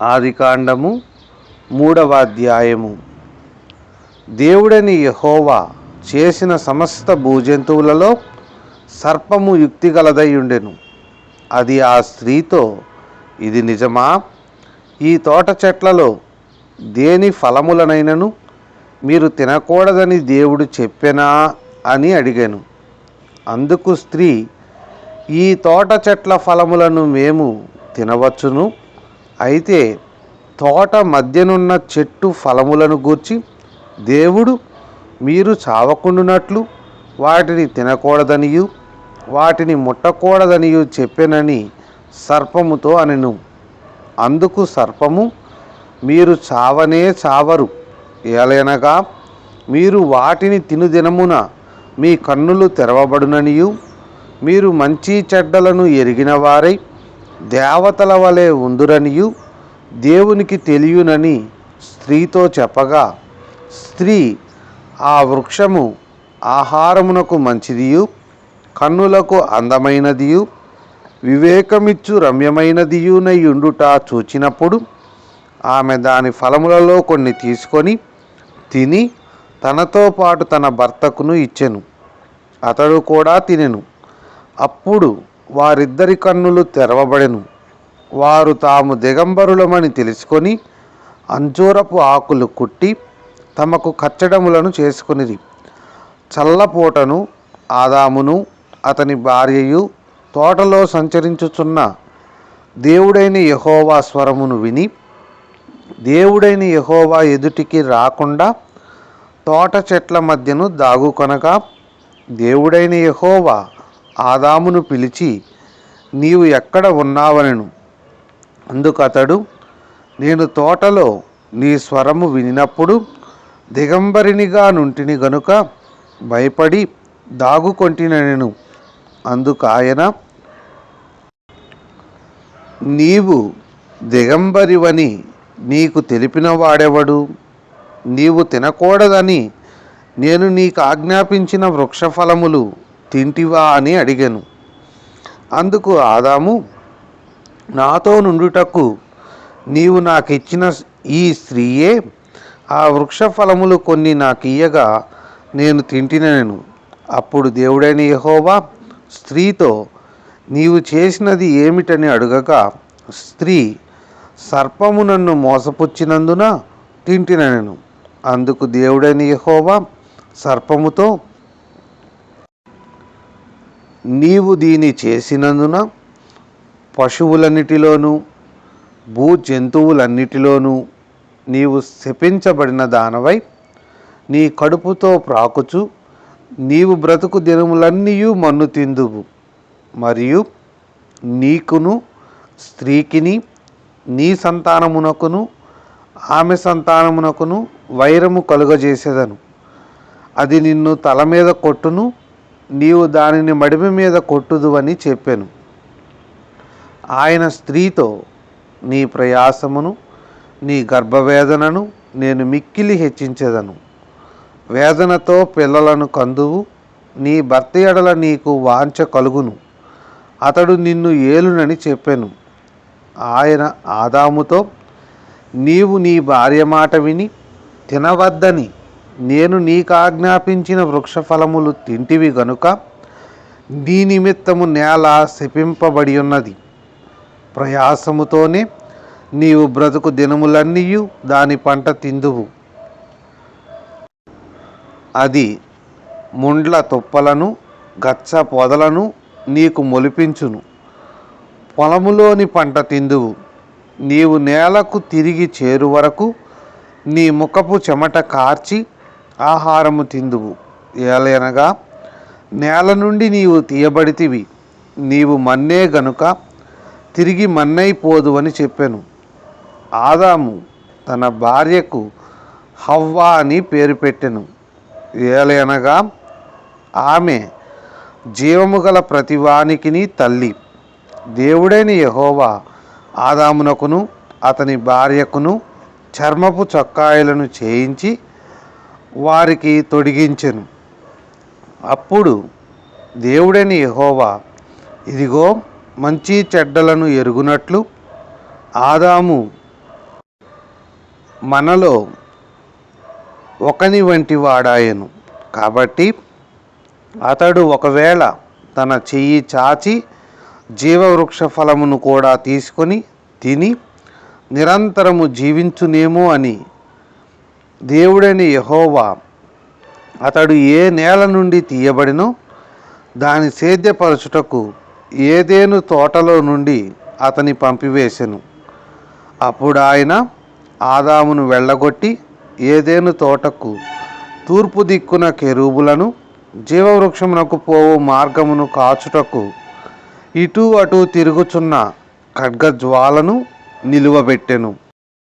ఆదికాండము 3వ అధ్యాయము. దేవుడని యెహోవా చేసిన సమస్త భూజంతువులలో సర్పము యుక్తిగలదై ఉండెను. అది ఆ స్త్రీతో, ఇది నిజమా? ఈ తోట చెట్లలో దేని ఫలములనైనను మీరు తినకూడదని దేవుడు చెప్పెనా అని అడిగాను. అందుకు స్త్రీ, ఈ తోట చెట్ల ఫలములను మేము తినవచ్చును. అయితే తోట మధ్యనున్న చెట్టు ఫలములను గూర్చి దేవుడు మీరు చావకుండునట్లు వాటిని తినకూడదనియు వాటిని ముట్టకూడదనియు చెప్పెనని సర్పముతో అనెను. అందుకు సర్పము, మీరు చావనే చావరు, ఏలయనగా మీరు వాటిని తినుదినమున మీ కన్నులు తెరవబడుననియు మీరు మంచి చెడ్డలను ఎరిగిన వారై దేవతల వలె ఉందురనియు దేవునికి తెలియనని స్త్రీతో చెప్పగా, స్త్రీ, ఆ వృక్షము ఆహారమునకు మంచిదియు కన్నులకు అందమైనదియు వివేకమిచ్చు రమ్యమైనదియునయుండుట చూచినప్పుడు ఆమె దాని ఫలములలో కొన్ని తీసుకొని తిని తనతో పాటు తన భర్తకును ఇచ్చెను. అతడు కూడా తినెను. అప్పుడు వారిద్దరి కన్నులు తెరవబడెను. వారు తాము దిగంబరులమని తెలుసుకొని అంజూరపు ఆకులు కుట్టి తమకు కచ్చడములను చేసుకొనిరి. చల్లపూటను ఆదామును అతని భార్యయు తోటలో సంచరించుచున్న దేవుడైన యెహోవా స్వరమును విని దేవుడైన యెహోవా ఎదుటికి రాకుండా తోట చెట్ల మధ్యను దాగుకొనగా, దేవుడైన యెహోవా ఆదామును పిలిచి, నీవు ఎక్కడ ఉన్నావనెను. అందుకు అతడు, నేను తోటలో నీ స్వరము వినినప్పుడు దిగంబరినిగా నుంటిని గనుక భయపడి దాగుకొంటినెను. అందుకు ఆయన, నీవు దిగంబరివని నీకు తెలిపిన వాడెవడు? నీవు తినకూడదని నేను నీకు ఆజ్ఞాపించిన వృక్షఫలములు తింటివా అని అడిగాను. అందుకు ఆదాము, నాతో నుండుటకు నీవు నాకిచ్చిన ఈ స్త్రీయే ఆ వృక్ష ఫలములు కొన్ని నాకియ్యగా నేను తింటినెను. అప్పుడు దేవుడైన యెహోవా స్త్రీతో, నీవు చేసినది ఏమిటని అడుగగా, స్త్రీ, సర్పము నన్ను మోసపుచ్చినందున తింటినెను. అందుకు దేవుడైన యెహోవా సర్పముతో, నీవు దీని చేసినందున పశువులన్నిటిలోనూ భూజంతువులన్నిటిలోనూ నీవు శపించబడిన దానవై నీ కడుపుతో ప్రాకుచు నీవు బ్రతుకు దినములన్నీయు మన్ను తిందువు. మరియు నీకును స్త్రీకిని నీ సంతానమునకును ఆమె సంతానమునకును వైరము కలుగజేసేదను. అది నిన్ను తల మీద కొట్టును, నీవు దానిని మడిమి మీద కొట్టుదు అని చెప్పాను. ఆయన స్త్రీతో, నీ ప్రయాసమును నీ గర్భవేదనను నేను మిక్కిలి హెచ్చించెదను. వేదనతో పిల్లలను కందువు. నీ భర్త ఎడల నీకు వాంఛ కలుగును, అతడు నిన్ను ఏలునని చెప్పాను. ఆయన ఆదాముతో, నీవు నీ భార్య మాట విని తినవద్దని నేను నీకు ఆజ్ఞాపించిన వృక్షఫలములు తింటివి గనుక నీ నిమిత్తము నేల శపింపబడి ఉన్నది. ప్రయాసముతోనే నీవు బ్రతుకు దినములన్నీయు దాని పంట తిందువు. అది ముండ్ల తుప్పలను గచ్చ పొదలను నీకు మొలిపించును. పొలములోని పంట తిందువు. నీవు నేలకు తిరిగి చేరు వరకు నీ ముఖపు చెమట కార్చి ఆహారము తిందువు. ఏలయనగా నేల నుండి నీవు తీయబడితివి, నీవు మన్నే గనుక తిరిగి మన్నైపోదు అని చెప్పాను. ఆదాము తన భార్యకు హవ్వ అని పేరు పెట్టెను. ఏలయనగా ఆమె జీవము గల ప్రతివానికిని తల్లి. దేవుడైన యెహోవా ఆదామునకును అతని భార్యకును చర్మపు చొక్కాయలను చేయించి వారికి తొడిగించెను. అప్పుడు దేవుడైన యెహోవా, ఇదిగో మంచి చెడ్డలను ఎరుగునట్లు ఆదాము మనలో ఒకని వంటి వాడాయను. కాబట్టి అతడు ఒకవేళ తన చెయ్యి చాచి జీవవృక్ష ఫలమును కూడా తీసుకొని తిని నిరంతరము జీవించునేమో అని దేవుడైన యెహోవా అతడు ఏ నేల నుండి తీయబడినో దాని సేద్యపరచుటకు ఏదెను తోటలో నుండి అతని పంపివేశెను. అప్పుడు ఆయన ఆదామును వెళ్ళగొట్టి ఏదెను తోటకు తూర్పు దిక్కున కెరూబులను జీవవృక్షమునకు పోవు మార్గమును కాచుటకు ఇటు అటు తిరుగుచున్న ఖడ్గజ్వాలను నిలువబెట్టెను.